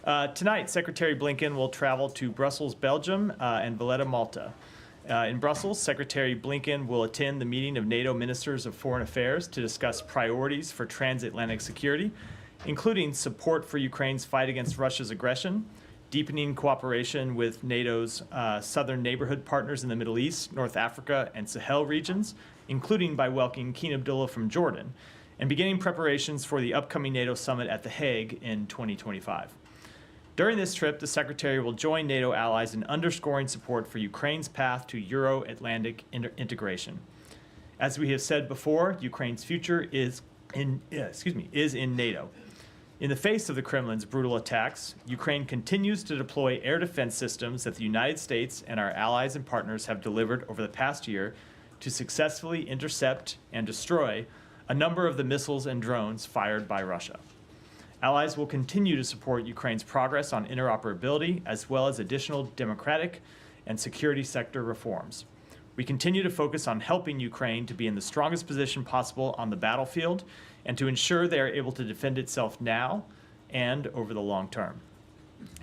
Tonight, Secretary Blinken will travel to Brussels, Belgium, and Valletta, Malta. In Brussels, Secretary Blinken will attend the meeting of NATO Ministers of Foreign Affairs to discuss priorities for transatlantic security, including support for Ukraine's fight against Russia's aggression, deepening cooperation with NATO's southern neighborhood partners in the Middle East, North Africa, and Sahel regions, including by welcoming King Abdullah from Jordan, and beginning preparations for the upcoming NATO summit at The Hague in 2025. During this trip, the Secretary will join NATO allies in underscoring support for Ukraine's path to Euro-Atlantic integration. As we have said before, Ukraine's future is in NATO. In the face of the Kremlin's brutal attacks, Ukraine continues to deploy air defense systems that the United States and our allies and partners have delivered over the past year to successfully intercept and destroy a number of the missiles and drones fired by Russia. Allies will continue to support Ukraine's progress on interoperability as well as additional democratic and security sector reforms. We continue to focus on helping Ukraine to be in the strongest position possible on the battlefield and to ensure they are able to defend itself now and over the long term.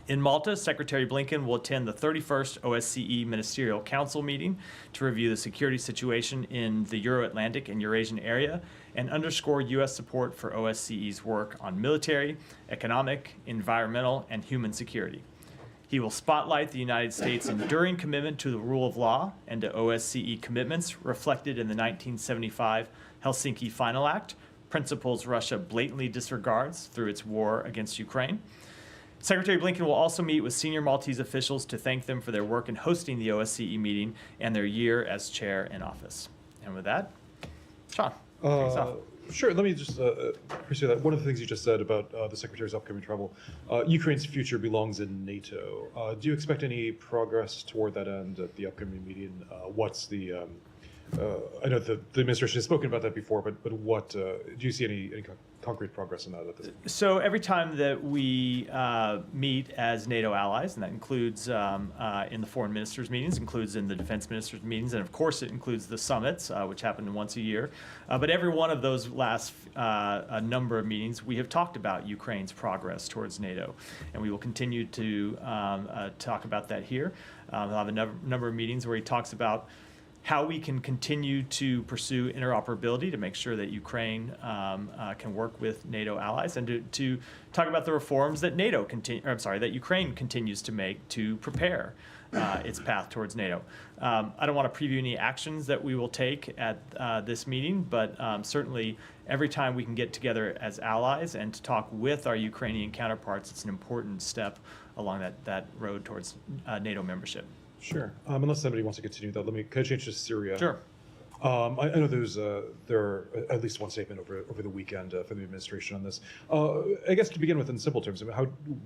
In Malta, Secretary Blinken will attend the 31st OSCE Ministerial Council meeting to review the security situation in the Euro-Atlantic and Eurasian area and underscore U.S. support for OSCE's work on military, economic, environmental, and human security. He will spotlight the United States' enduring commitment to the rule of law and to OSCE commitments reflected in the 1975 Helsinki Final Act, principles Russia blatantly disregards through its war against Ukraine. Secretary Blinken will also meet with senior Maltese officials to thank them for their work in hosting the OSCE meeting and their year as chair in office. And with that, Sean, thanks off. Sure, let me just pursue that. One of the things you just said about the Secretary's upcoming travel, Ukraine's future belongs in NATO. Do you expect any progress toward that end at the upcoming meeting? What's the, I know the administration has spoken about that before, but what, do you see any concrete progress in that at this point? So every time that we meet as NATO allies, and that includes in the foreign ministers' meetings, includes in the defense ministers' meetings, and of course it includes the summits, which happen once a year. But every one of those last a number of meetings, we have talked about Ukraine's progress towards NATO, and we will continue to talk about that here. We'll have a number of meetings where he talks about how we can continue to pursue interoperability to make sure that Ukraine can work with NATO allies, and to talk about the reforms that that Ukraine continues to make to prepare its path towards NATO. I don't want to preview any actions that we will take at this meeting, but certainly every time we can get together as allies and to talk with our Ukrainian counterparts, it's an important step along that road towards NATO membership. Sure. Unless somebody wants to continue that, could I change to Syria? Sure. I know there are at least one statement over the weekend from the administration on this. I guess to begin with, in simple terms,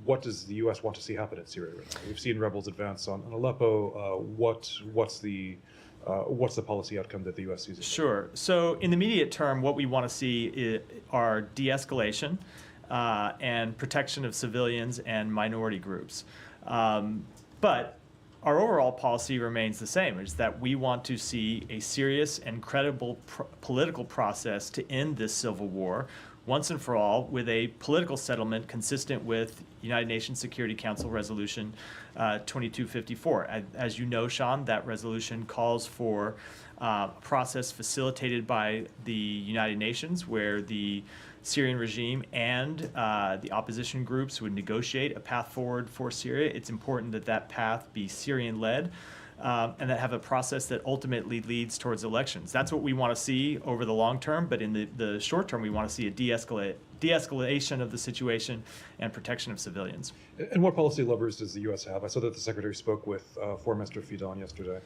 what does the U.S. want to see happen in Syria right now? We've seen rebels advance on Aleppo. What's the policy outcome that the U.S. sees? Sure. So in the immediate term, what we want to see are de-escalation and protection of civilians and minority groups. But our overall policy remains the same, is that we want to see a serious and credible political process to end this civil war once and for all, with a political settlement consistent with United Nations Security Council Resolution 2254. As you know, Sean, that resolution calls for a process facilitated by the United Nations where the Syrian regime and the opposition groups would negotiate a path forward for Syria. It's important that that path be Syrian-led and that have a process that ultimately leads towards elections. That's what we want to see over the long term, but in the short term, we want to see a de-escalation of the situation and protection of civilians. And what policy levers does the U.S. have? I saw that the Secretary spoke with Foreign Minister Fidan yesterday.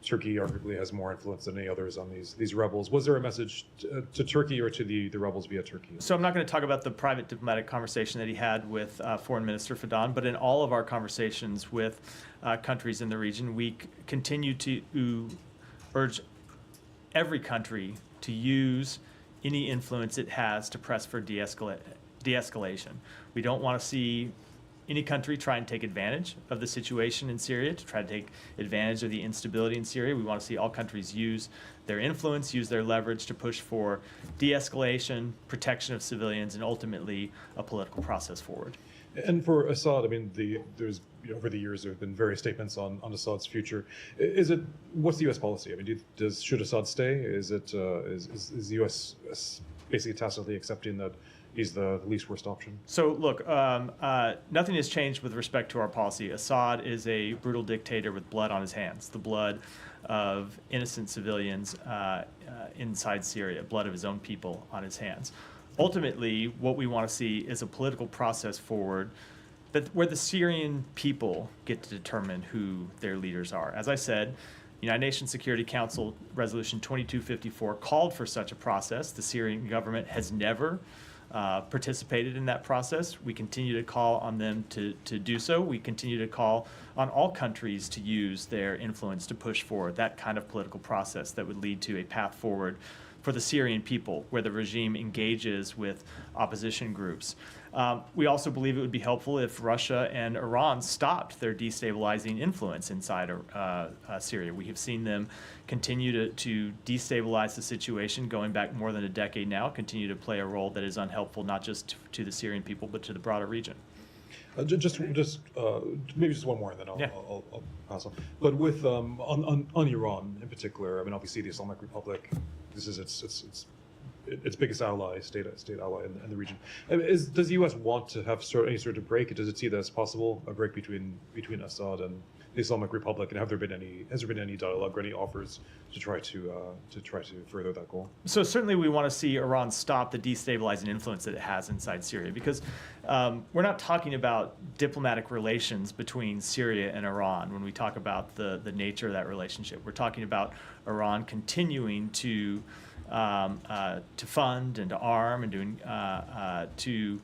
Turkey arguably has more influence than any others on these rebels. Was there a message to Turkey or to the rebels via Turkey? So I'm not going to talk about the private diplomatic conversation that he had with Foreign Minister Fidan, but in all of our conversations with countries in the region, we continue to urge every country to use any influence it has to press for de-escalation. We don't want to see any country try and take advantage of the situation in Syria, to try to take advantage of the instability in Syria. We want to see all countries use their influence, use their leverage to push for de-escalation, protection of civilians, and ultimately a political process forward. And for Assad, I mean, there's over the years there have been various statements on Assad's future. What's the U.S. policy? I mean, should Assad stay? Is the U.S. basically tacitly accepting that he's the least worst option? So look, nothing has changed with respect to our policy. Assad is a brutal dictator with blood on his hands, the blood of innocent civilians inside Syria, blood of his own people on his hands. Ultimately, what we want to see is a political process forward where the Syrian people get to determine who their leaders are. As I said, United Nations Security Council Resolution 2254 called for such a process. The Syrian government has never participated in that process. We continue to call on them to do so. We continue to call on all countries to use their influence to push forward that kind of political process that would lead to a path forward for the Syrian people, where the regime engages with opposition groups. We also believe it would be helpful if Russia and Iran stopped their destabilizing influence inside Syria. We have seen them continue to destabilize the situation going back more than a decade now, continue to play a role that is unhelpful not just to the Syrian people, but to the broader region. Maybe just one more, and then I'll pass on. But with on Iran in particular, I mean, obviously the Islamic Republic, this is its biggest ally, state ally in the region. I mean, does the U.S. want to have any sort of break? Does it see that as possible, a break between Assad and the Islamic Republic? And has there been any dialogue or any offers to try to further that goal? So certainly we want to see Iran stop the destabilizing influence that it has inside Syria, because we're not talking about diplomatic relations between Syria and Iran when we talk about the nature of that relationship. We're talking about Iran continuing to fund and to arm and to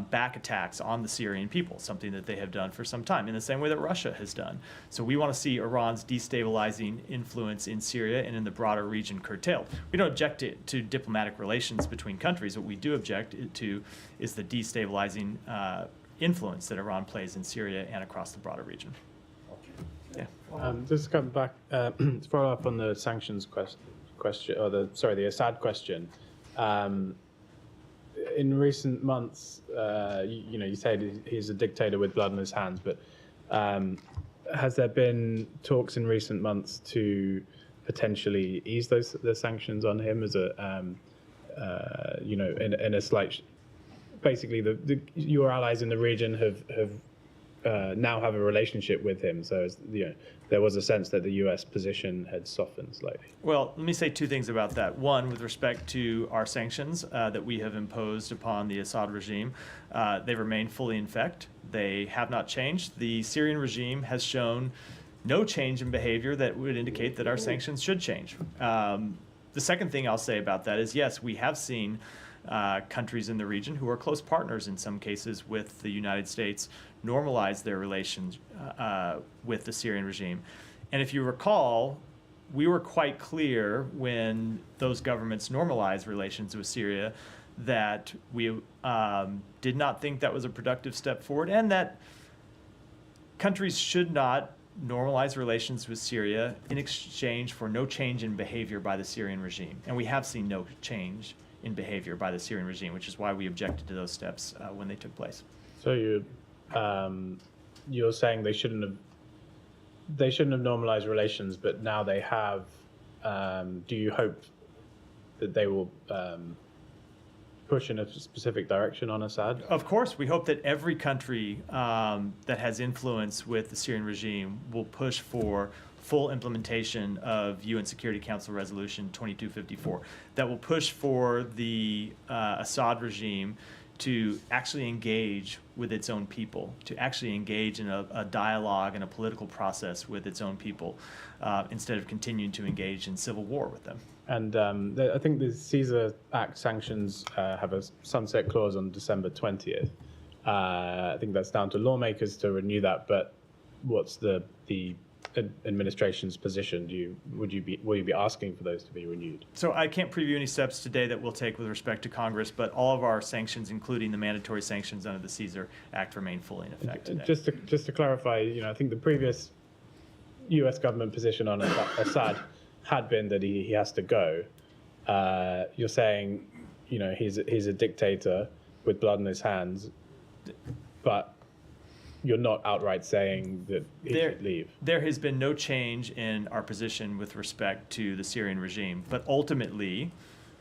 back attacks on the Syrian people, something that they have done for some time, in the same way that Russia has done. So we want to see Iran's destabilizing influence in Syria and in the broader region curtailed. We don't object to diplomatic relations between countries. What we do object to is the destabilizing influence that Iran plays in Syria and across the broader region. Yeah. Just to come back to follow up on the sanctions question, or the Assad question. In recent months, you said he's a dictator with blood on his hands, but has there been talks in recent months to potentially ease the sanctions on him as in a slight? Basically, your allies in the region have now have a relationship with him, so there was a sense that the U.S. position had softened slightly. Well, let me say two things about that. One, with respect to our sanctions that we have imposed upon the Assad regime, they remain fully in effect. They have not changed. The Syrian regime has shown no change in behavior that would indicate that our sanctions should change. The second thing I'll say about that is, yes, we have seen countries in the region who are close partners in some cases with the United States normalize their relations with the Syrian regime. And if you recall, we were quite clear when those governments normalized relations with Syria that we did not think that was a productive step forward, and that countries should not normalize relations with Syria in exchange for no change in behavior by the Syrian regime. And we have seen no change in behavior by the Syrian regime, which is why we objected to those steps when they took place. So you're saying they shouldn't have normalized relations, but now they have. Do you hope that they will push in a specific direction on Assad? Of course, we hope that every country that has influence with the Syrian regime will push for full implementation of UN Security Council Resolution 2254, that will push for the Assad regime to actually engage with its own people, to actually engage in a dialogue and a political process with its own people, instead of continuing to engage in civil war with them. And I think the Caesar Act sanctions have a sunset clause on December 20th. I think that's down to lawmakers to renew that, but what's the administration's position? Will you be asking for those to be renewed? So I can't preview any steps today that we'll take with respect to Congress, but all of our sanctions, including the mandatory sanctions under the Caesar Act, remain fully in effect today. Just to clarify, I think the previous U.S. government position on Assad had been that he has to go. You're saying, he's a dictator with blood on his hands, but you're not outright saying that it There, should leave. there has been no change in our position with respect to the Syrian regime, but ultimately,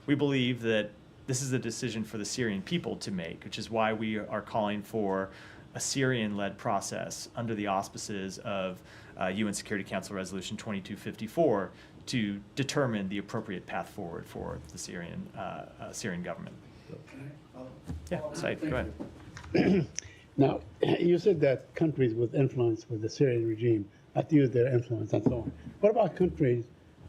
we believe that this is a decision for the Syrian people to make, which is why we are calling for a Syrian-led process under the auspices of UN Security Council Resolution 2254 to determine the appropriate path forward for the Syrian government. Yeah, Said, go ahead. Now, you said that countries with influence with the Syrian regime have to use their influence and so on. What about countries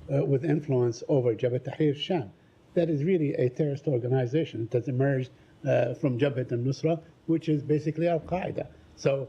with influence over Jabhat Tahrir Sham? That is really a terrorist organization. It has emerged from Jabhat al-Nusra, which is basically Al-Qaeda. So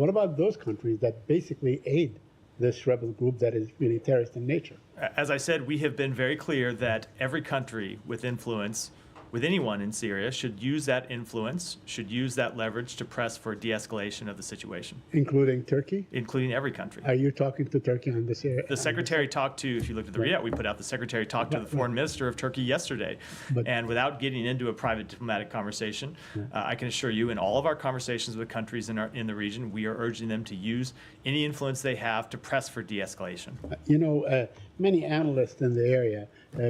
what about those countries that basically aid this rebel group that is really terrorist in nature? As I said, we have been very clear that every country with influence with anyone in Syria should use that influence, should use that leverage to press for de-escalation of the situation, Including Turkey? including every country. Are you talking to Turkey on this area? The secretary talked to, if you looked at the readout we put out, the secretary talked to the foreign minister of Turkey yesterday. But- And without getting into a private diplomatic conversation, I can assure you in all of our conversations with countries in the region, we are urging them to use any influence they have to press for de-escalation. You know, many analysts in the area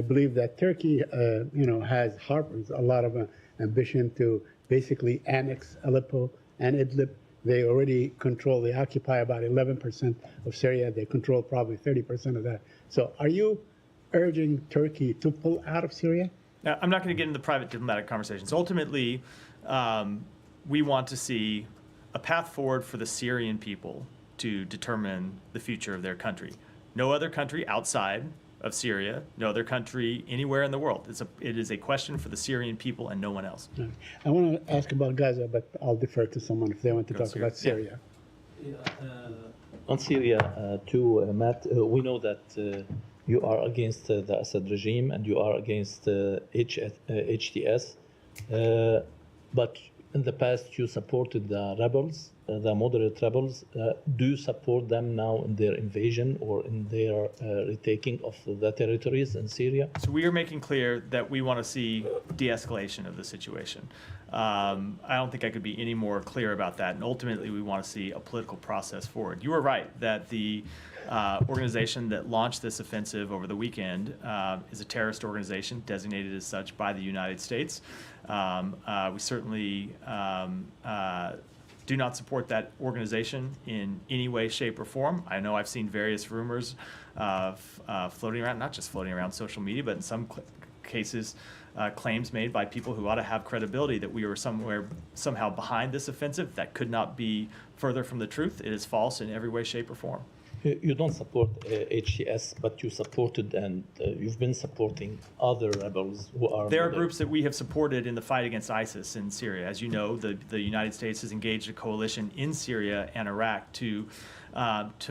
believe that Turkey, harbors a lot of ambition to basically annex Aleppo and Idlib. They already control, they occupy about 11% of Syria. They control probably 30% of that. So are you urging Turkey to pull out of Syria? Now, I'm not going to get into the private diplomatic conversations. Ultimately, we want to see a path forward for the Syrian people to determine the future of their country. No other country outside of Syria, no other country anywhere in the world. It is a question for the Syrian people and no one else. I want to ask about Gaza, but I'll defer to someone if they want to talk about Syria. On Syria, too, Matt, we know that you are against the Assad regime and you are against HTS, but in the past you supported the rebels, the moderate rebels. Do you support them now in their invasion or in their retaking of the territories in Syria? So we are making clear that we want to see de-escalation of the situation. I don't think I could be any more clear about that. And ultimately, we want to see a political process forward. You were right that the organization that launched this offensive over the weekend is a terrorist organization designated as such by the United States. We certainly do not support that organization in any way, shape, or form. I know I've seen various rumors floating around, not just floating around social media, but in some cases, claims made by people who ought to have credibility that we were somehow behind this offensive. That could not be further from the truth. It is false in every way, shape, or form. You don't support HTS, but you supported and you've been supporting other rebels who are. There are groups that we have supported in the fight against ISIS in Syria. As you know, the United States has engaged a coalition in Syria and Iraq to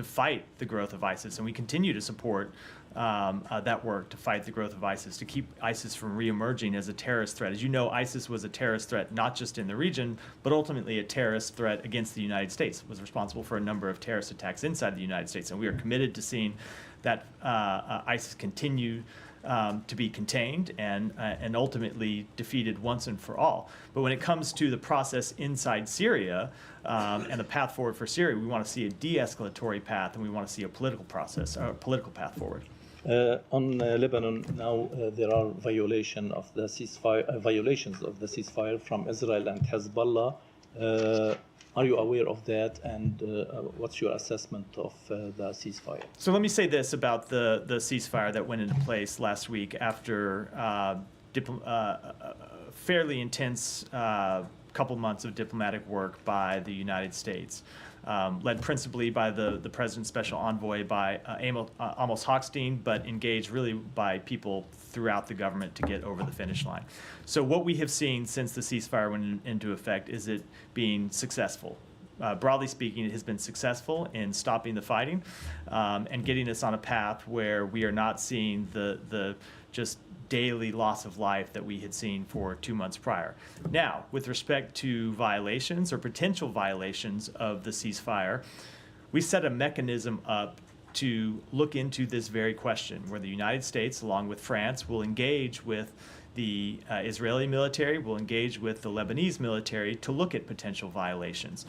fight the growth of ISIS, and we continue to support that work to fight the growth of ISIS, to keep ISIS from reemerging as a terrorist threat. As you know, ISIS was a terrorist threat not just in the region, but ultimately a terrorist threat against the United States. It was responsible for a number of terrorist attacks inside the United States, and we are committed to seeing that ISIS continue to be contained and ultimately defeated once and for all. But when it comes to the process inside Syria and the path forward for Syria, we want to see a de-escalatory path, and we want to see a political process, a political path forward. On Lebanon now, there are violations of the ceasefire from Israel and Hezbollah. Are you aware of that, and what's your assessment of the ceasefire? So let me say this about the ceasefire that went into place last week after fairly intense couple months of diplomatic work by the United States, led principally by the President's special envoy, by Amos Hochstein, but engaged really by people throughout the government to get over the finish line. So what we have seen since the ceasefire went into effect is it being successful. Broadly speaking, it has been successful in stopping the fighting and getting us on a path where we are not seeing the just daily loss of life that we had seen for 2 months prior. Now, with respect to violations or potential violations of the ceasefire, we set a mechanism up to look into this very question, where the United States, along with France, will engage with The Israeli military will engage with the Lebanese military to look at potential violations.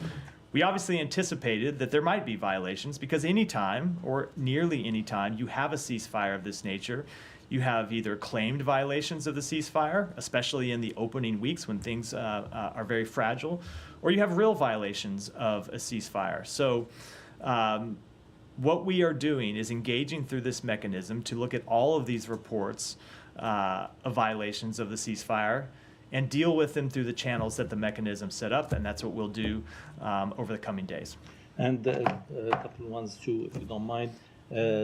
We obviously anticipated that there might be violations because anytime, or nearly any time, you have a ceasefire of this nature, you have either claimed violations of the ceasefire, especially in the opening weeks when things are very fragile, or you have real violations of a ceasefire. So what we are doing is engaging through this mechanism to look at all of these reports of violations of the ceasefire and deal with them through the channels that the mechanism set up, and that's what we'll do over the coming days. And a couple of ones too, if you don't mind.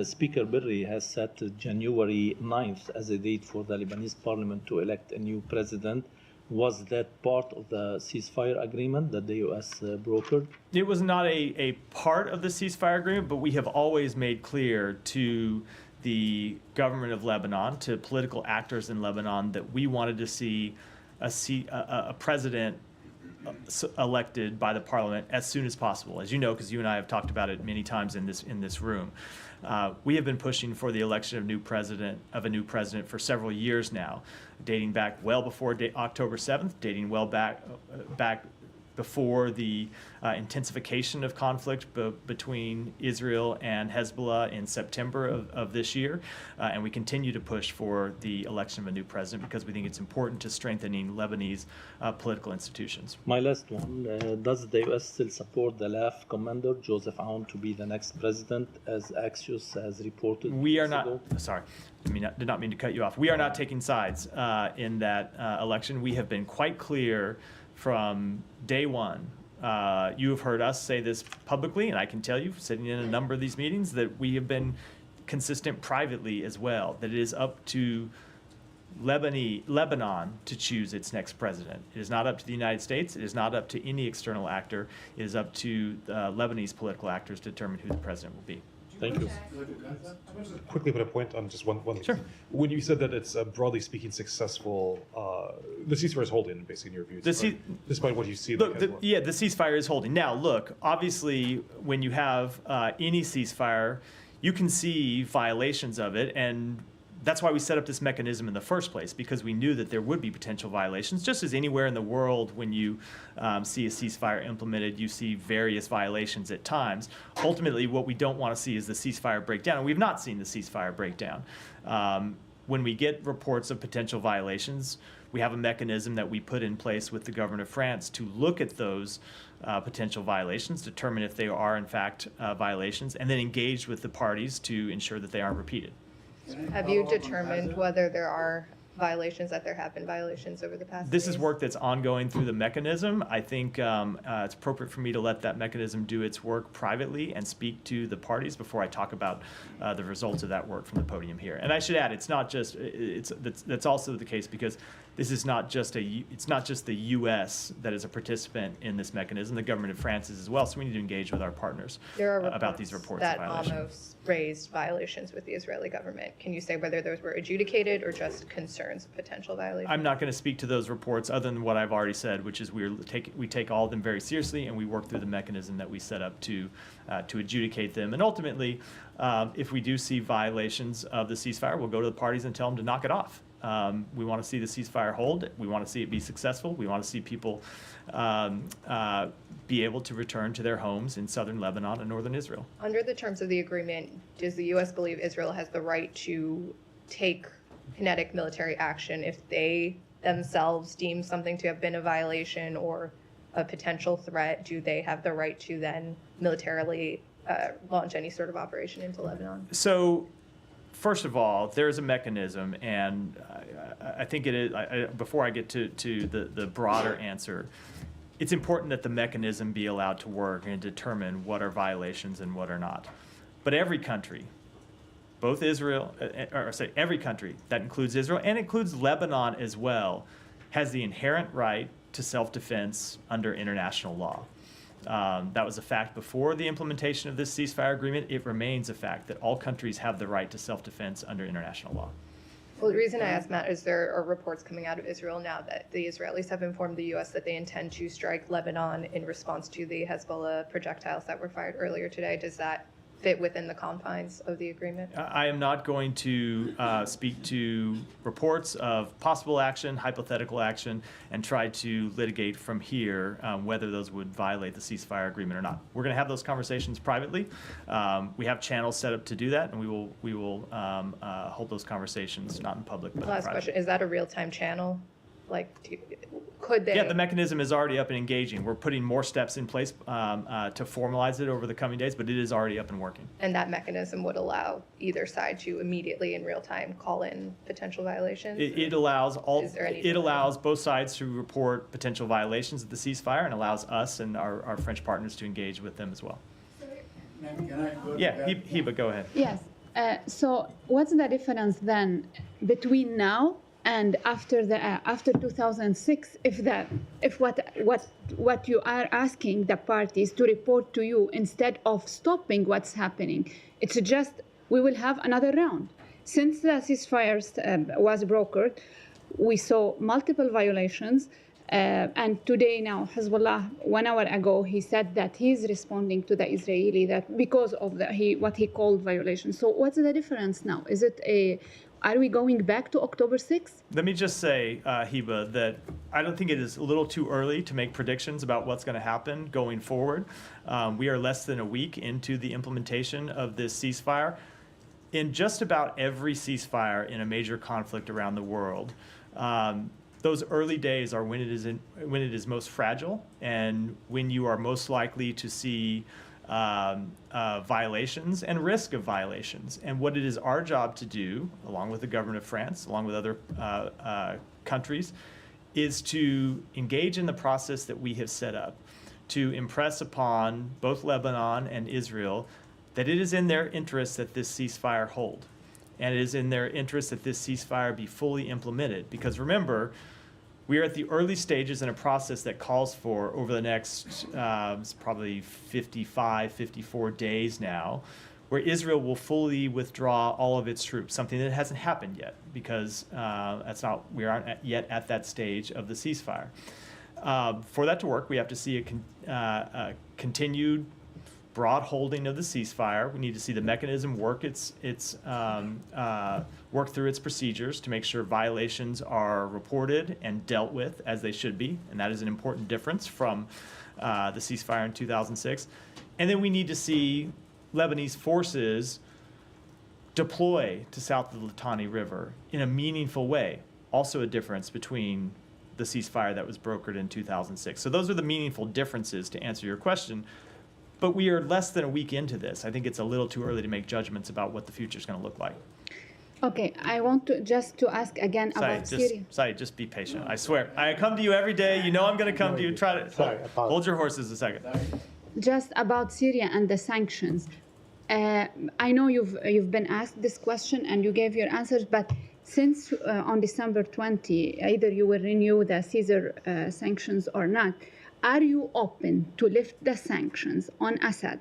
Speaker Berry has set January 9th as a date for the Lebanese parliament to elect a new president. Was that part of the ceasefire agreement that the U.S. brokered? It was not a part of the ceasefire agreement, but we have always made clear to the government of Lebanon, to political actors in Lebanon, that we wanted to see a president elected by the parliament as soon as possible. As you know, because you and I have talked about it many times in this room, we have been pushing for the election of a new president for several years now, dating back well before October 7th, dating well back before the intensification of conflict between Israel and Hezbollah in September of this year. And we continue to push for the election of a new president because we think it's important to strengthening Lebanese political institutions. My last one, does the U.S. still support the LAF commander, Joseph Aoun, to be the next president, as Axios has reported? We are weeks ago? not, sorry, did not mean to cut you off. We are not taking sides in that election. We have been quite clear from day one. You have heard us say this publicly, and I can tell you, sitting in a number of these meetings, that we have been consistent privately as well, that it is up to Lebanon to choose its next president. It is not up to the United States. It is not up to any external actor. It is up to Lebanese political actors to determine who the president will be. Thank you. Quickly put a point on just one thing. Sure. When you said that it's broadly speaking successful, the ceasefire is holding, basically, in your view, despite what you see. Look, the ceasefire is holding. Now, look, obviously, when you have any ceasefire, you can see violations of it, and that's why we set up this mechanism in the first place, because we knew that there would be potential violations. Just as anywhere in the world, when you see a ceasefire implemented, you see various violations at times. Ultimately, what we don't want to see is the ceasefire breakdown, and we've not seen the ceasefire breakdown. When we get reports of potential violations, we have a mechanism that we put in place with the government of France to look at those potential violations, determine if they are in fact violations, and then engage with the parties to ensure that they aren't repeated. Have you determined whether there are violations, that there have been violations over the past This days? is work that's ongoing through the mechanism. I think it's appropriate for me to let that mechanism do its work privately and speak to the parties before I talk about the results of that work from the podium here. And I should add, it's not just that's also the case because this is not just the U.S. that is a participant in this mechanism. The government of France is as well. So we need to engage with our partners about these reports that of violations. almost raised violations with the Israeli government. Can you say whether those were adjudicated or just concerns of potential violations? I'm not going to speak to those reports other than what I've already said, which is we take all of them very seriously, and we work through the mechanism that we set up to adjudicate them. And ultimately, if we do see violations of the ceasefire, we'll go to the parties and tell them to knock it off. We want to see the ceasefire hold. We want to see it be successful. We want to see people be able to return to their homes in southern Lebanon and northern Israel. Under the terms of the agreement, does the U.S. believe Israel has the right to take kinetic military action if they themselves deem something to have been a violation or a potential threat? Do they have the right to then militarily launch any sort of operation into Lebanon? So, first of all, there's a mechanism, and I think it is. Before I get to the broader answer, it's important that the mechanism be allowed to work and determine what are violations and what are not. But every country, both Israel, every country, that includes Israel and includes Lebanon as well, has the inherent right to self-defense under international law. That was a fact before the implementation of this ceasefire agreement. It remains a fact that all countries have the right to self-defense under international law. Well, the reason I ask, Matt, is there are reports coming out of Israel now that the Israelis have informed the U.S. that they intend to strike Lebanon in response to the Hezbollah projectiles that were fired earlier today. Does that fit within the confines of the agreement? I am not going to speak to reports of possible action, hypothetical action, and try to litigate from here whether those would violate the ceasefire agreement or not. We're going to have those conversations privately. We have channels set up to do that, and we will hold those conversations not in public, but in Last private. question, is that a real-time channel? Like, could they? Yeah, the mechanism is already up and engaging. We're putting more steps in place to formalize it over the coming days, but it is already up and working. And that mechanism would allow either side to immediately in real time call in potential violations? It allows Is there any it allows both sides to report potential violations of the ceasefire, and allows us and our French partners to engage with them as well. Can I go to Yeah, that? Hiba, go ahead. Yes. So what's the difference then between now and after 2006? If what you are asking the parties to report to you instead of stopping what's happening, it's just we will have another round. Since the ceasefire was brokered, we saw multiple violations. And today now, Hezbollah, 1 hour ago, he said that he's responding to the Israeli that because of what he called violations. So what's the difference now? Are we going back to October 6th? Let me just say, Hiba, that I don't think it is a little too early to make predictions about what's going to happen going forward. We are less than a week into the implementation of this ceasefire. In just about every ceasefire in a major conflict around the world, those early days are when it is most fragile and when you are most likely to see violations and risk of violations. And what it is our job to do, along with the government of France, along with other countries, is to engage in the process that we have set up to impress upon both Lebanon and Israel that it is in their interest that this ceasefire hold. And it is in their interest that this ceasefire be fully implemented. Because remember, we are at the early stages in a process that calls for, over the next probably 55, 54 days now, where Israel will fully withdraw all of its troops, something that hasn't happened yet, because we aren't yet at that stage of the ceasefire. For that to work, we have to see a continued broad holding of the ceasefire. We need to see the mechanism work work through its procedures to make sure violations are reported and dealt with as they should be, and that is an important difference from the ceasefire in 2006. And then we need to see Lebanese forces deploy to south of the Litani River in a meaningful way. Also a difference between the ceasefire that was brokered in 2006. So those are the meaningful differences to answer your question. But we are less than a week into this. I think it's a little too early to make judgments about what the future is going to look like. Okay, I want to ask again about Syria. Just be patient. I swear. I come to you every day. You know I'm going to come to you. Hold your horses a second. Just about Syria and the sanctions. I know you've been asked this question and you gave your answers, but since on December 20, either you will renew the Caesar sanctions or not, are you open to lift the sanctions on Assad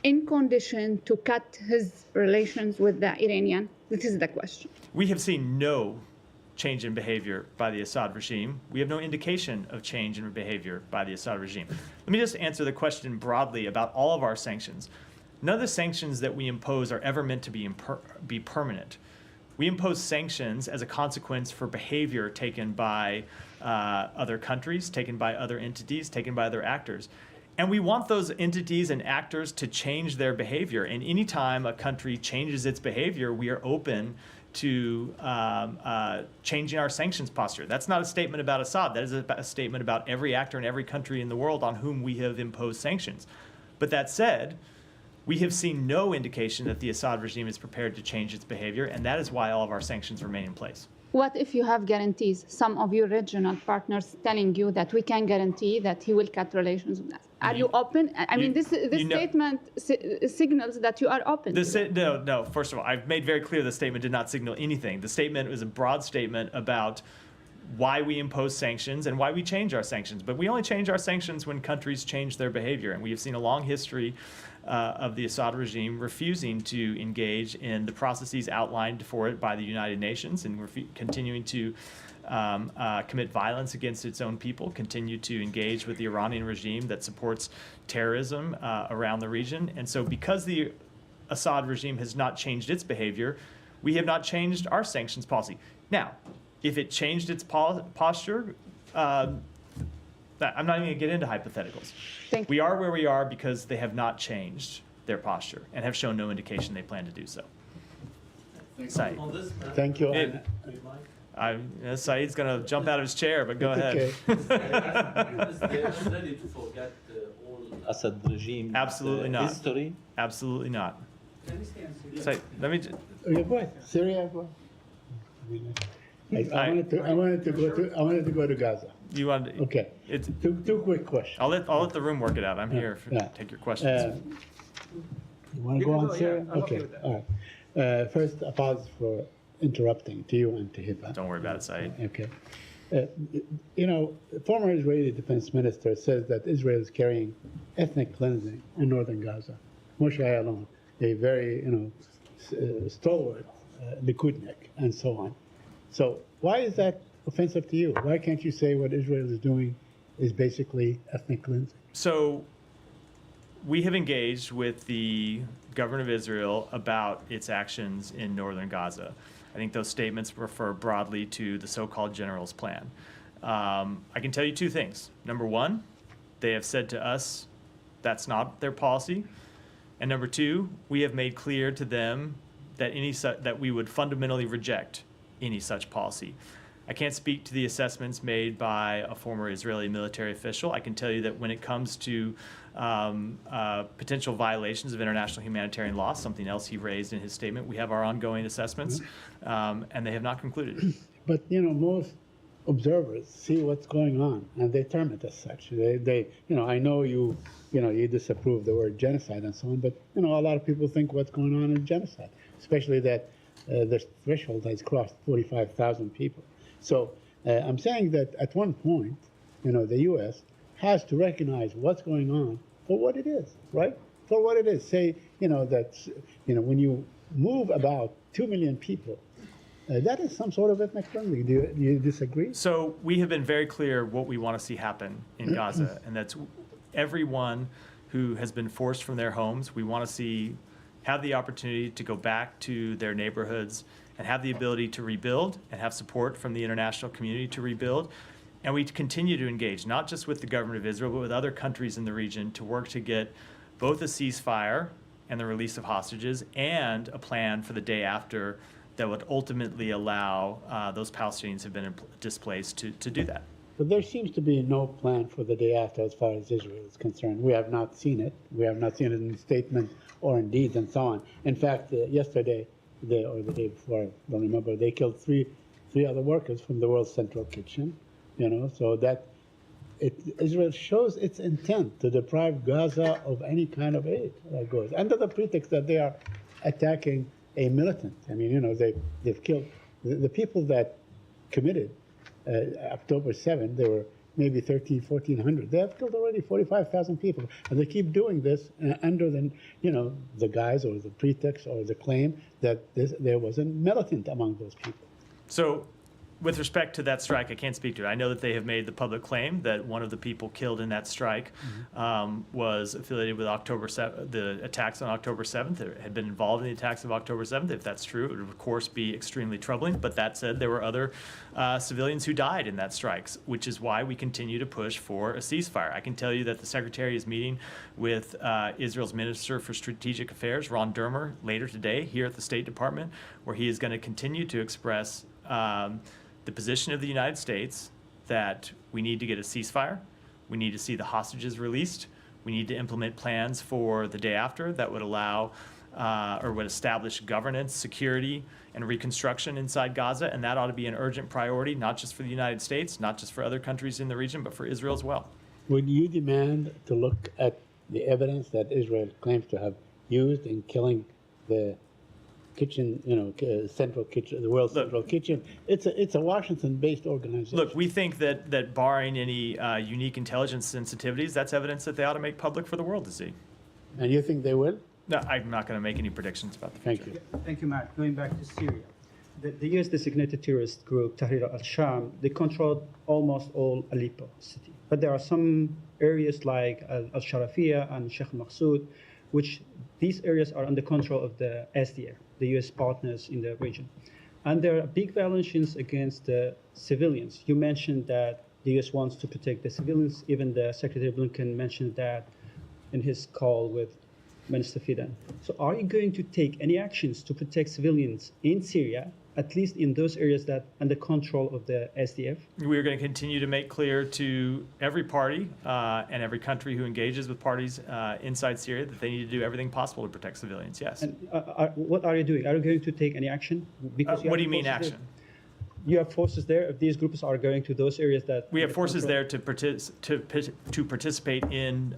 in condition to cut his relations with the Iranian? This is the question. We have seen no change in behavior by the Assad regime. We have no indication of change in behavior by the Assad regime. Let me just answer the question broadly about all of our sanctions. None of the sanctions that we impose are ever meant to be permanent. We impose sanctions as a consequence for behavior taken by other countries, taken by other entities, taken by other actors. And we want those entities and actors to change their behavior. And anytime a country changes its behavior, we are open to changing our sanctions posture. That's not a statement about Assad. That is a statement about every actor in every country in the world on whom we have imposed sanctions. But that said, we have seen no indication that the Assad regime is prepared to change its behavior, and that is why all of our sanctions remain in place. What if you have guarantees, some of your regional partners telling you that we can guarantee that he will cut relations with us? Are you open? I mean, this statement signals that you are open. No. First of all, I've made very clear the statement did not signal anything. The statement was a broad statement about why we impose sanctions and why we change our sanctions. But we only change our sanctions when countries change their behavior. And we have seen a long history of the Assad regime refusing to engage in the processes outlined for it by the United Nations and continuing to commit violence against its own people, continue to engage with the Iranian regime that supports terrorism around the region. And so because the Assad regime has not changed its behavior, we have not changed our sanctions policy. Now, if it changed its posture, I'm not even going to get into hypotheticals. Thank We are where we are because they have not changed their posture and have shown no indication they plan to do so. Saeed. On this matter, Thank you. It- Saeed's going to jump out of his chair, but go ahead. Okay. they are ready to forget all Assad regime Absolutely not. history. Absolutely not. Saeed, let me. Yeah, go ahead. Syria, go ahead. I wanted to go to Gaza. You want? Okay. It's. Two quick questions. I'll let the room work it out. I'm here Yeah. to take your questions. You want to go on Syria? Okay. All right. First, apologies for interrupting to you and to Hiba. Don't worry about it, Saeed. Okay. Former Israeli defense minister says that Israel is carrying ethnic cleansing in northern Gaza. Moshe Ayalon, a very, stalwart Likudnik, and so on. So why is that offensive to you? Why can't you say what Israel is doing is basically ethnic cleansing? So we have engaged with the government of Israel about its actions in northern Gaza. I think those statements refer broadly to the so-called general's plan. I can tell you two things. Number one, they have said to us that's not their policy. And number two, we have made clear to them that that we would fundamentally reject any such policy. I can't speak to the assessments made by a former Israeli military official. I can tell you that when it comes to potential violations of international humanitarian law, something else he raised in his statement, we have our ongoing assessments, and they have not concluded. But most observers see what's going on and they term it as such. They I know you disapprove the word genocide and so on, but a lot of people think what's going on is genocide, especially that the threshold has crossed 45,000 people. So I'm saying that at one point, the U.S. has to recognize what's going on for what it is, right? For what it is. Say, that, when you move about 2 million people, that is some sort of ethnic cleansing. Do you disagree? So we have been very clear what we want to see happen in Gaza, and that's everyone who has been forced from their homes, we want to see have the opportunity to go back to their neighborhoods and have the ability to rebuild and have support from the international community to rebuild. And we continue to engage, not just with the government of Israel, but with other countries in the region to work to get both a ceasefire and the release of hostages and a plan for the day after that would ultimately allow those Palestinians who have been displaced to do that. But there seems to be no plan for the day after as far as Israel is concerned. We have not seen it. We have not seen it in statement or in deeds and so on. In fact, yesterday, or the day before, I don't remember, they killed three other workers from the World Central Kitchen, so that Israel shows its intent to deprive Gaza of any kind of aid that goes, under the pretext that they are attacking a militant. I mean, they've killed the people that committed October 7th. There were maybe 1,400. They have killed already 45,000 people, and they keep doing this under the guise or the pretext or the claim that there was a militant among those people. So, with respect to that strike, I can't speak to it. I know that they have made the public claim that one of the people killed in that strike was affiliated with the attacks on October 7th, or had been involved in the attacks of October 7th. If that's true, it would, of course, be extremely troubling. But that said, there were other civilians who died in that strikes, which is why we continue to push for a ceasefire. I can tell you that the Secretary is meeting with Israel's Minister for Strategic Affairs, Ron Dermer, later today here at the State Department, where he is going to continue to express the position of the United States that we need to get a ceasefire, we need to see the hostages released, we need to implement plans for the day after that would allow or would establish governance, security, and reconstruction inside Gaza, and that ought to be an urgent priority, not just for the United States, not just for other countries in the region, but for Israel as well. Would you demand to look at the evidence that Israel claims to have used in killing the kitchen, central kitchen, the world's central kitchen. It's a Washington-based organization. Look, we think that barring any unique intelligence sensitivities, that's evidence that they ought to make public for the world to see. And you think they will? No, I'm not going to make any predictions about the future. Thank you. Thank you, Matt. Going back to Syria. The U.S. designated terrorist group Tahrir al-Sham, they controlled almost all Aleppo city. But there are some areas like al-Sharafiyya and Sheikh al-Maqsoud, which these areas are under control of the SDF, the U.S. partners in the region. And there are big violations against the civilians. You mentioned that the U.S. wants to protect the civilians. Even the Secretary Blinken mentioned that in his call with Minister Fidan. So are you going to take any actions to protect civilians in Syria, at least in those areas that are under control of the SDF? We are going to continue to make clear to every party and every country who engages with parties inside Syria that they need to do everything possible to protect civilians, yes. And what are you doing? Are you going to take any action? Because What do you mean forces action? there- You have forces there. If these groups are going to those areas that We have under forces control- there to participate in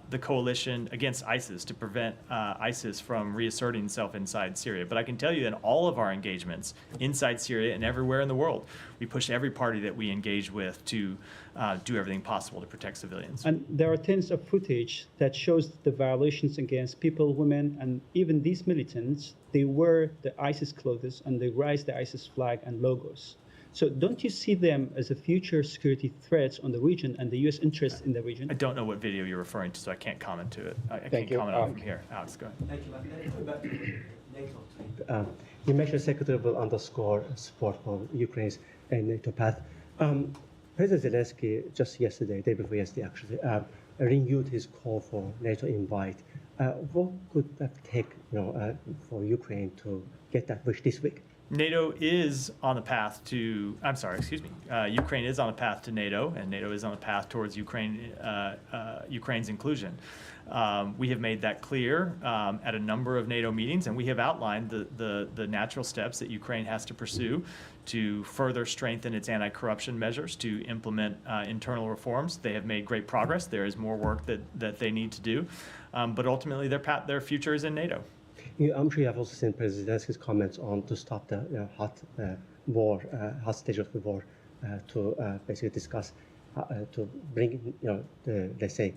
the coalition against ISIS to prevent ISIS from reasserting itself inside Syria. But I can tell you that all of our engagements inside Syria and everywhere in the world, we push every party that we engage with to do everything possible to protect civilians. And there are tons of footage that shows the violations against people, women, and even these militants. They wear the ISIS clothes and they raise the ISIS flag and logos. So don't you see them as a future security threats on the region and the U.S. interest in the region? I don't know what video you're referring to, so I can't comment to it. I Thank can't you. comment on it from here. Alex, go ahead. You mentioned Secretary will underscore support for Ukraine's NATO path. President Zelensky just yesterday, day before yesterday actually, renewed his call for NATO invite. What could that take, for Ukraine to get that wish this week? NATO is on the path to, I'm sorry, excuse me. Ukraine is on the path to NATO, and NATO is on the path towards Ukraine's inclusion. We have made that clear at a number of NATO meetings, and we have outlined the natural steps that Ukraine has to pursue to further strengthen its anti-corruption measures, to implement internal reforms. They have made great progress. There is more work that they need to do, but ultimately their future is in NATO. I'm sure you have also seen President Zelensky's comments on to stop the hot stage of the war, to basically discuss, to bring, let's say,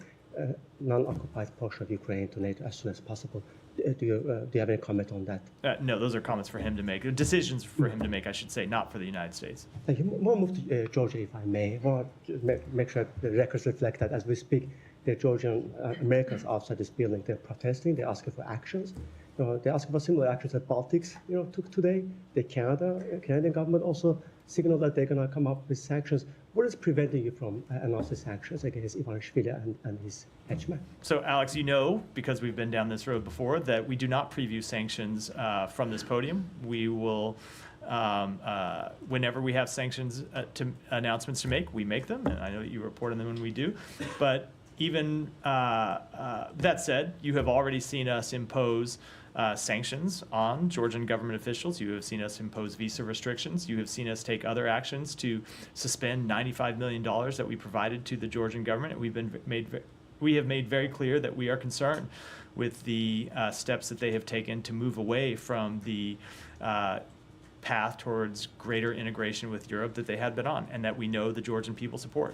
non-occupied portion of Ukraine to NATO as soon as possible. Do you have any comment on that? No, those are comments for him to make, decisions for him to make, I should say, not for the United States. Thank you. More move to Georgia, if I may. I want to make sure the records reflect that as we speak, the Georgian Americans outside this building, they're protesting, they're asking for actions. They're asking for similar actions that Baltics, took today. The Canadian government also signaled that they're going to come up with sanctions. What is preventing you from announcing sanctions against Ivanishvili and his henchmen? So, Alex, because we've been down this road before, that we do not preview sanctions from this podium. We will, whenever we have sanctions announcements to make, we make them, and I know that you report on them when we do. But even that said, you have already seen us impose sanctions on Georgian government officials. You have seen us impose visa restrictions. You have seen us take other actions to suspend $95 million that we provided to the Georgian government. We have made very clear that we are concerned with the steps that they have taken to move away from the path towards greater integration with Europe that they had been on, and that we know the Georgian people support.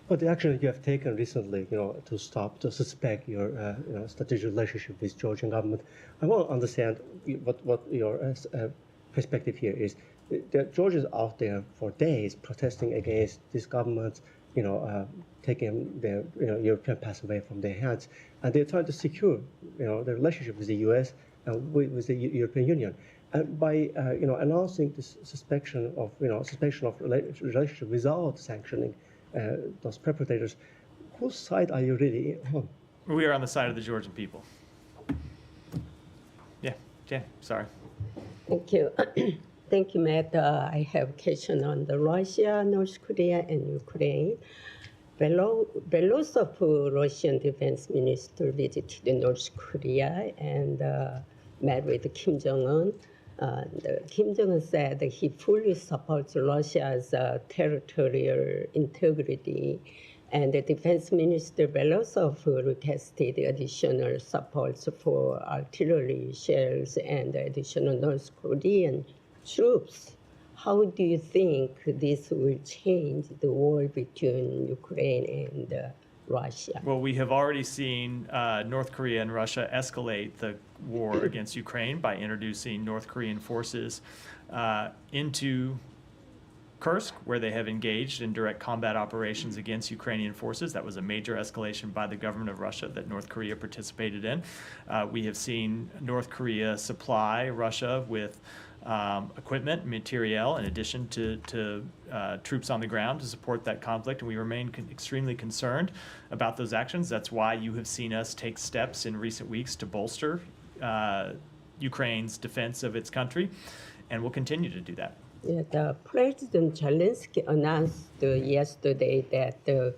But the action that you have taken recently, to suspect your strategic relationship with Georgian government, I want to understand what your perspective here is. The Georgians out there for days protesting against this government, taking their European pass away from their hands, and they're trying to secure the relationship with the U.S. and with the European Union. And by announcing this suspension of relationship without sanctioning those perpetrators, whose side are you really on? We are on the side of the Georgian people. Yeah, Jan, sorry. Thank you. Thank you, Matt. I have a question on the Russia, North Korea, and Ukraine. Belosov, Russian defense minister, visited North Korea and met with Kim Jong-un. Kim Jong-un said that he fully supports Russia's territorial integrity And the Defense Minister Belousov requested additional supports for artillery shells and additional North Korean troops. How do you think this will change the war between Ukraine and Russia? Well, we have already seen North Korea and Russia escalate the war against Ukraine by introducing North Korean forces into Kursk, where they have engaged in direct combat operations against Ukrainian forces. That was a major escalation by the government of Russia that North Korea participated in. We have seen North Korea supply Russia with equipment, materiel, in addition to troops on the ground to support that conflict, and we remain extremely concerned about those actions. That's why you have seen us take steps in recent weeks to bolster Ukraine's defense of its country, and we'll continue to do that. Yeah, the President Zelensky announced yesterday that the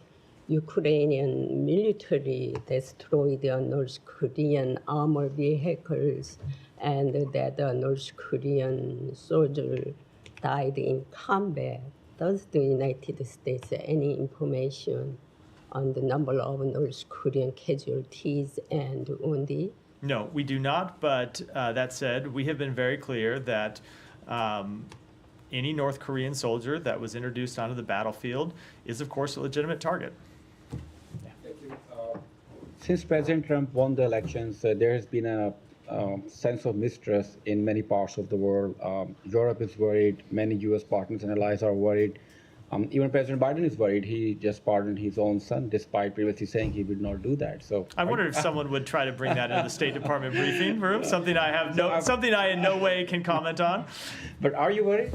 Ukrainian military destroyed North Korean armored vehicles and that the North Korean soldier died in combat. Does the United States have any information on the number of North Korean casualties and wounded? No, we do not, but that said, we have been very clear that any North Korean soldier that was introduced onto the battlefield is, of course, a legitimate target. Since President Trump won the elections, there has been a sense of mistrust in many parts of the world. Europe is worried. Many U.S. partners and allies are worried. Even President Biden is worried. He just pardoned his own son, despite previously saying he would not do that. So I wonder if someone would try to bring that into the State Department briefing room. Something I in no way can comment on. But are you worried?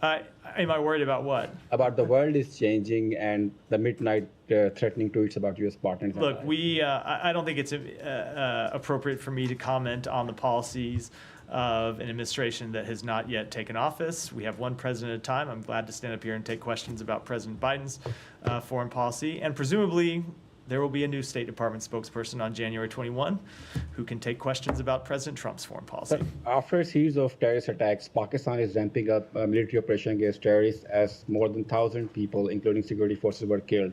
Am I worried about what? About the world is changing and the midnight threatening tweets about U.S. partners. Look, I don't think it's appropriate for me to comment on the policies of an administration that has not yet taken office. We have one president at a time. I'm glad to stand up here and take questions about President Biden's foreign policy. And presumably, there will be a new State Department spokesperson on January 21 who can take questions about President Trump's foreign policy. But after a series of terrorist attacks, Pakistan is ramping up a military operation against terrorists as more than 1,000 people, including security forces, were killed.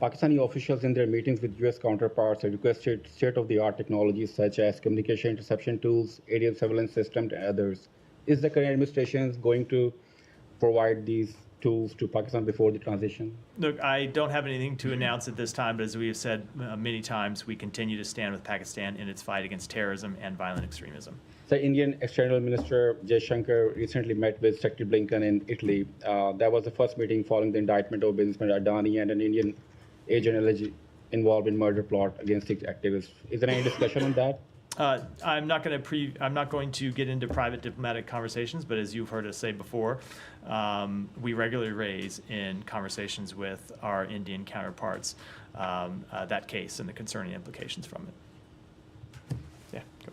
Pakistani officials in their meetings with U.S. counterparts have requested state-of-the-art technologies such as communication interception tools, aerial surveillance systems, and others. Is the current administration going to provide these tools to Pakistan before the transition? Look, I don't have anything to announce at this time, but as we have said many times, we continue to stand with Pakistan in its fight against terrorism and violent extremism. The Indian External Minister Jaishankar recently met with Secretary Blinken in Italy. That was the first meeting following the indictment of businessman Adani and an Indian agent allegedly involved in murder plot against 6 activists. Is there any discussion on that? I'm not going to get into private diplomatic conversations, but as you've heard us say before, we regularly raise in conversations with our Indian counterparts that case and the concerning implications from it. Yeah, go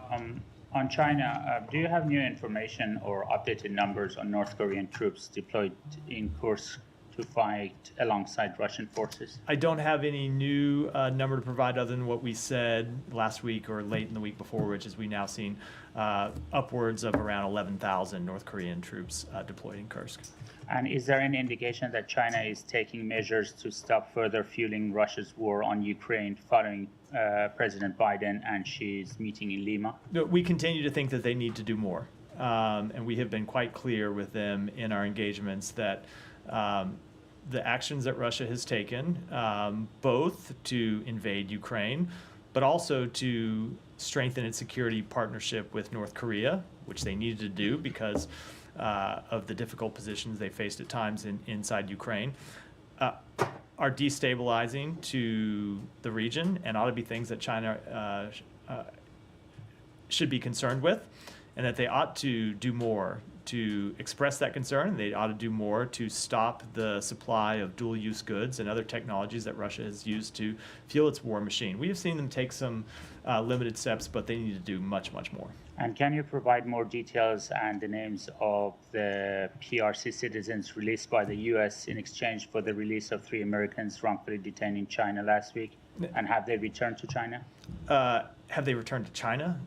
ahead. On China, do you have new information or updated numbers on North Korean troops deployed in Kursk to fight alongside Russian forces? I don't have any new number to provide other than what we said last week or late in the week before, which is we now seen upwards of around 11,000 North Korean troops deployed in Kursk. And is there any indication that China is taking measures to stop further fueling Russia's war on Ukraine following President Biden and Xi's meeting in Lima? We continue to think that they need to do more. And we have been quite clear with them in our engagements that the actions that Russia has taken, both to invade Ukraine, but also to strengthen its security partnership with North Korea, which they needed to do because of the difficult positions they faced at times inside Ukraine, are destabilizing to the region and ought to be things that China should be concerned with, and that they ought to do more to express that concern. They ought to do more to stop the supply of dual-use goods and other technologies that Russia has used to fuel its war machine. We have seen them take some limited steps, but they need to do much, much more. And can you provide more details and the names of the PRC citizens released by the U.S. in exchange for the release of 3 Americans wrongfully detained in China last week? And have they returned to China? Have they returned to China?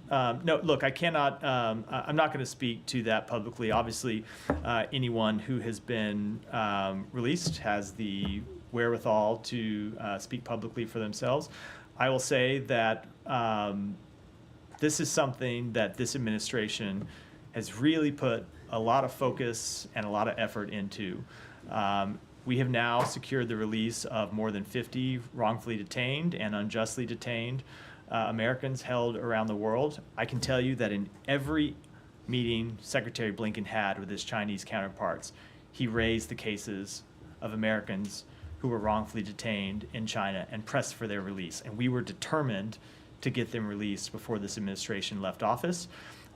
No, look, I cannot, I'm not going to speak to that publicly. Obviously, anyone who has been released has the wherewithal to speak publicly for themselves. I will say that this is something that this administration has really put a lot of focus and a lot of effort into. We have now secured the release of more than 50 wrongfully detained and unjustly detained Americans held around the world. I can tell you that in every meeting Secretary Blinken had with his Chinese counterparts, he raised the cases of Americans who were wrongfully detained in China and pressed for their release. And we were determined to get them released before this administration left office.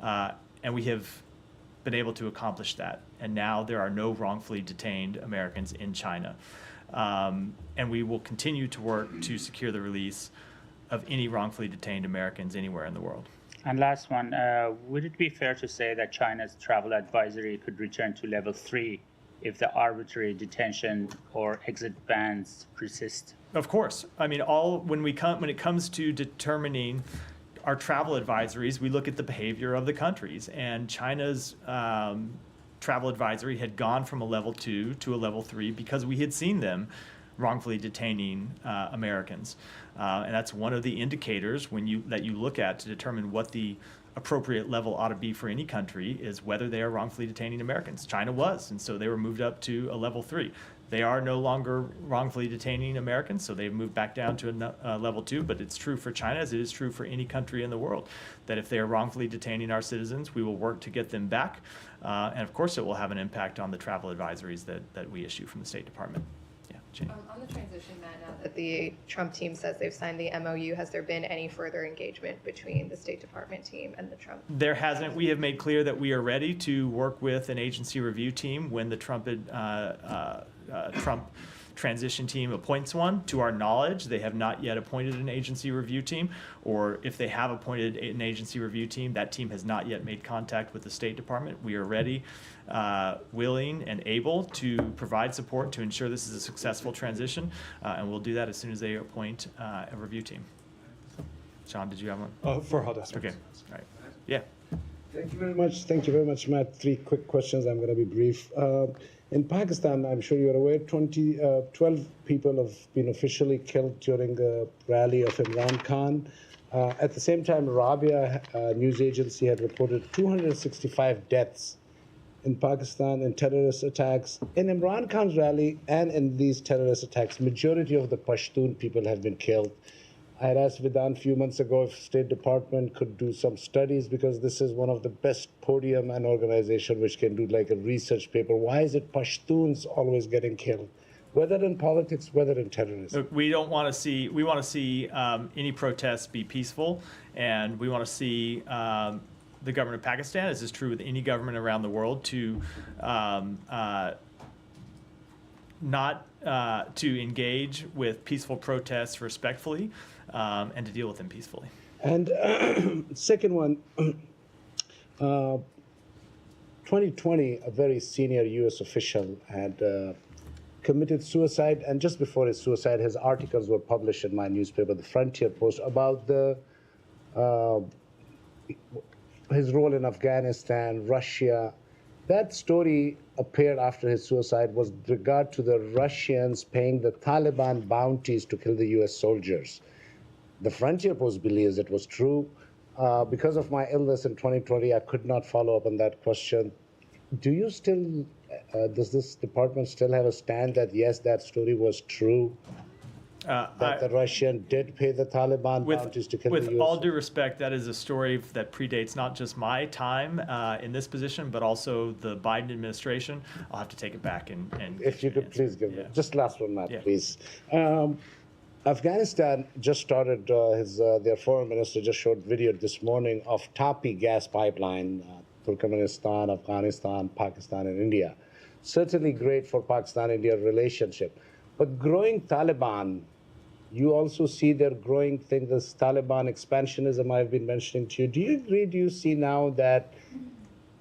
And we have been able to accomplish that. And now there are no wrongfully detained Americans in China. And we will continue to work to secure the release of any wrongfully detained Americans anywhere in the world. And last one, would it be fair to say that China's travel advisory could return to level 3 if the arbitrary detention or exit bans persist? Of course. I mean, when it comes to determining our travel advisories, we look at the behavior of the countries, and China's travel advisory had gone from a level 2 to a level 3 because we had seen them wrongfully detaining Americans. And that's one of the indicators that you look at to determine what the appropriate level ought to be for any country is whether they are wrongfully detaining Americans. China was, and so they were moved up to a level 3. They are no longer wrongfully detaining Americans, so they've moved back down to a level 2, but it's true for China as it is true for any country in the world, that if they are wrongfully detaining our citizens, we will work to get them back. And of course, it will have an impact on the travel advisories that we issue from the State Department. Yeah, Jane. On the transition, Matt, now that the Trump team says they've signed the MOU, has there been any further engagement between the State Department team and the Trump? There hasn't. We have made clear that we are ready to work with an agency review team when the Trump transition team appoints one. To our knowledge, they have not yet appointed an agency review team, or if they have appointed an agency review team, that team has not yet made contact with the State Department. We are ready, willing, and able to provide support to ensure this is a successful transition, and we'll do that as soon as they appoint a review team. Sean, did you have one? For Hadassah. Okay. All right. Yeah. Thank you very much. Thank you very much, Matt. 3 quick questions. I'm going to be brief. In Pakistan, I'm sure you're aware, 12 people have been officially killed during a rally of Imran Khan. At the same time, Rabia news agency had reported 265 deaths in Pakistan in terrorist attacks. In Imran Khan's rally and in these terrorist attacks, majority of the Pashtun people have been killed. I had asked Vedant a few months ago if State Department could do some studies, because this is one of the best podium and organization which can do like a research paper. Why is it Pashtuns always getting killed? Whether in politics, whether in terrorism. Look, we want to see any protests be peaceful, and we want to see the government of Pakistan, as is true with any government around the world, to to engage with peaceful protests respectfully, and to deal with them peacefully. And second one, 2020, a very senior U.S. official had committed suicide, and just before his suicide, his articles were published in my newspaper, the Frontier Post, about his role in Afghanistan, Russia. That story appeared after his suicide was with regard to the Russians paying the Taliban bounties to kill the U.S. soldiers. The Frontier Post believes it was true. Because of my illness in 2020, I could not follow up on that question. Do you still, does this department still have a stand that, yes, that story was true? That the Russian did pay the Taliban bounties to kill the U.S. With all due respect, that is a story that predates not just my time in this position, but also the Biden administration. I'll have to take it back and if you could please give me, just last one, Matt, Yeah. please. Afghanistan just started, their foreign minister just showed video this morning of Tapi gas pipeline, Turkmenistan, Afghanistan, Pakistan, and India. Certainly great for Pakistan-India relationship. But growing Taliban, you also see their growing thing, this Taliban expansionism I've been mentioning to you. Do you agree, do you see now that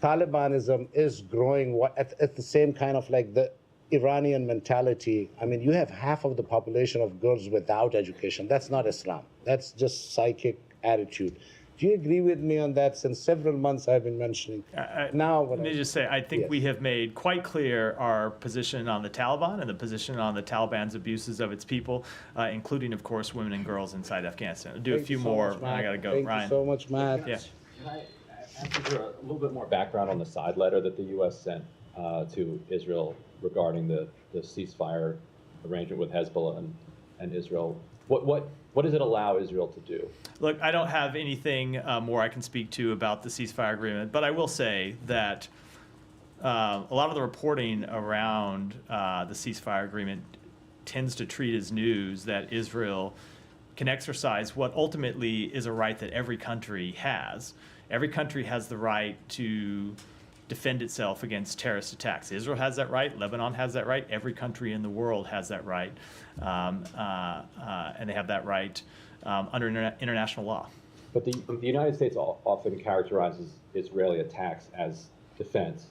Talibanism is growing at the same kind of like the Iranian mentality? I mean, you have half of the population of girls without education. That's not Islam. That's just psychic attitude. Do you agree with me on that? Since several months I've been mentioning. Now, Let me just say, I think Yes. we have made quite clear our position on the Taliban and the position on the Taliban's abuses of its people, including, of course, women and girls inside Afghanistan. I'll do a Thank few you so more, much, and I Matt. gotta go. Thank Ryan. you so much, Matt. Yeah. Can I ask you for a little bit more background on the side letter that the U.S. sent to Israel regarding the ceasefire arrangement with Hezbollah and Israel? What does it allow Israel to do? Look, I don't have anything more I can speak to about the ceasefire agreement, but I will say that a lot of the reporting around the ceasefire agreement tends to treat as news that Israel can exercise what ultimately is a right that every country has. Every country has the right to defend itself against terrorist attacks. Israel has that right. Lebanon has that right. Every country in the world has that right. And they have that right under international law. But the United States often characterizes Israeli attacks as defense.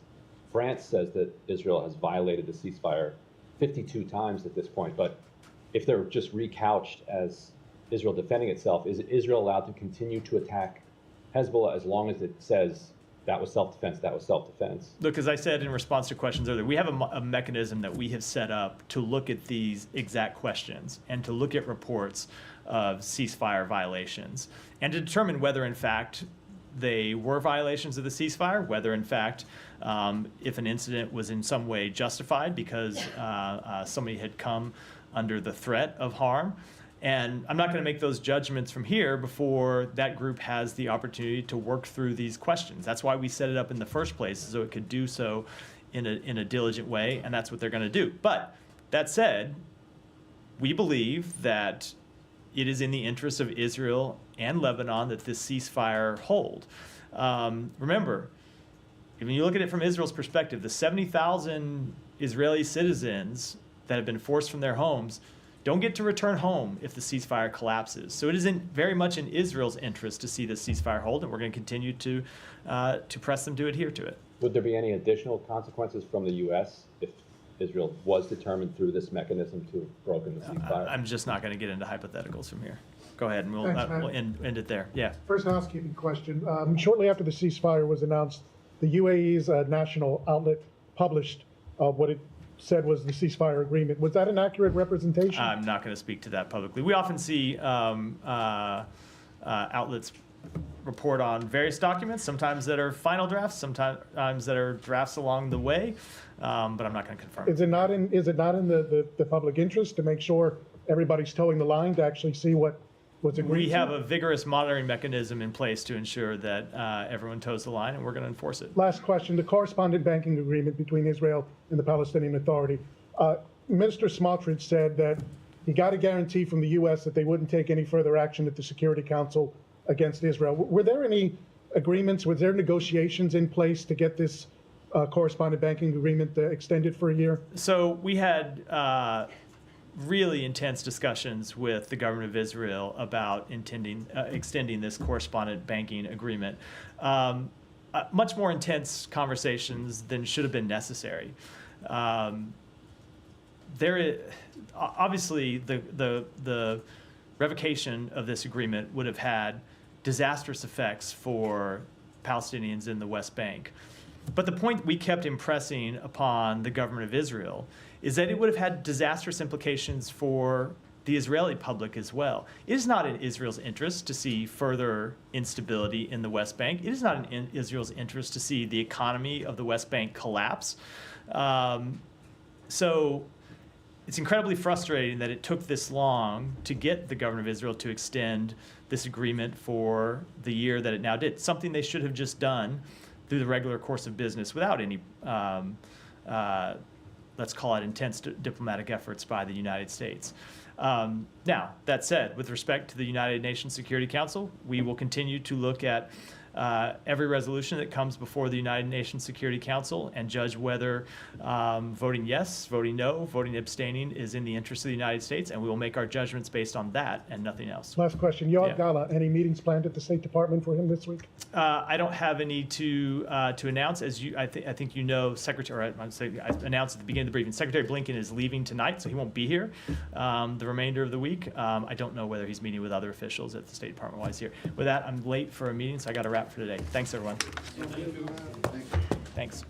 France says that Israel has violated the ceasefire 52 times at this point. But if they're just recouched as Israel defending itself, is Israel allowed to continue to attack Hezbollah as long as it says that was self-defense, that was self-defense? Look, as I said in response to questions earlier, we have a mechanism that we have set up to look at these exact questions and to look at reports of ceasefire violations and to determine whether, in fact, they were violations of the ceasefire, whether, in fact, if an incident was in some way justified because somebody had come under the threat of harm. And I'm not going to make those judgments from here before that group has the opportunity to work through these questions. That's why we set it up in the first place, so it could do so in a diligent way, and that's what they're going to do. But that said, we believe that it is in the interest of Israel and Lebanon that this ceasefire hold. Remember, when you look at it from Israel's perspective, the 70,000 Israeli citizens that have been forced from their homes don't get to return home if the ceasefire collapses. So it is very much in Israel's interest to see the ceasefire hold, and we're going to continue to press them to adhere to it. Would there be any additional consequences from the U.S. if Israel was determined through this mechanism to have broken the ceasefire? I'm just not going to get into hypotheticals from here. Go ahead, and Thanks, Matt. we'll end it there. Yeah. First housekeeping question. Shortly after the ceasefire was announced, the UAE's national outlet published what it said was the ceasefire agreement. Was that an accurate representation? I'm not going to speak to that publicly. We often see outlets report on various documents, sometimes that are final drafts, sometimes that are drafts along the way, but I'm not going to confirm. Is it not in the public interest to make sure everybody's towing the line to actually see what's agreed We to? have a vigorous monitoring mechanism in place to ensure that everyone toes the line, and we're going to enforce it. Last question, the correspondent banking agreement between Israel and the Palestinian Authority. Minister Smotrich said that he got a guarantee from the U.S. that they wouldn't take any further action at the Security Council against Israel. Were there any agreements, was there negotiations in place to get this correspondent banking agreement extended for a year? So we had really intense discussions with the government of Israel about extending this correspondent banking agreement. Much more intense conversations than should have been necessary. Obviously, the revocation of this agreement would have had disastrous effects for Palestinians in the West Bank. But the point we kept impressing upon the government of Israel is that it would have had disastrous implications for the Israeli public as well. It is not in Israel's interest to see further instability in the West Bank. It is not in Israel's interest to see the economy of the West Bank collapse. So it's incredibly frustrating that it took this long to get the government of Israel to extend this agreement for the year that it now did, something they should have just done through the regular course of business without any, let's call it, intense diplomatic efforts by the United States. Now, that said, with respect to the United Nations Security Council, we will continue to look at every resolution that comes before the United Nations Security Council and judge whether voting yes, voting no, voting abstaining is in the interest of the United States, and we will make our judgments based on that and nothing else. Last question. Yoav Yeah. Gala, any meetings planned at the State Department for him this week? I don't have any to announce. As I think you know, Secretary. I announced at the beginning of the briefing. Secretary Blinken is leaving tonight, so he won't be here the remainder of the week. I don't know whether he's meeting with other officials at the State Department while he's here. With that, I'm late for a meeting, so I got to wrap for today. Thanks, everyone. Thanks.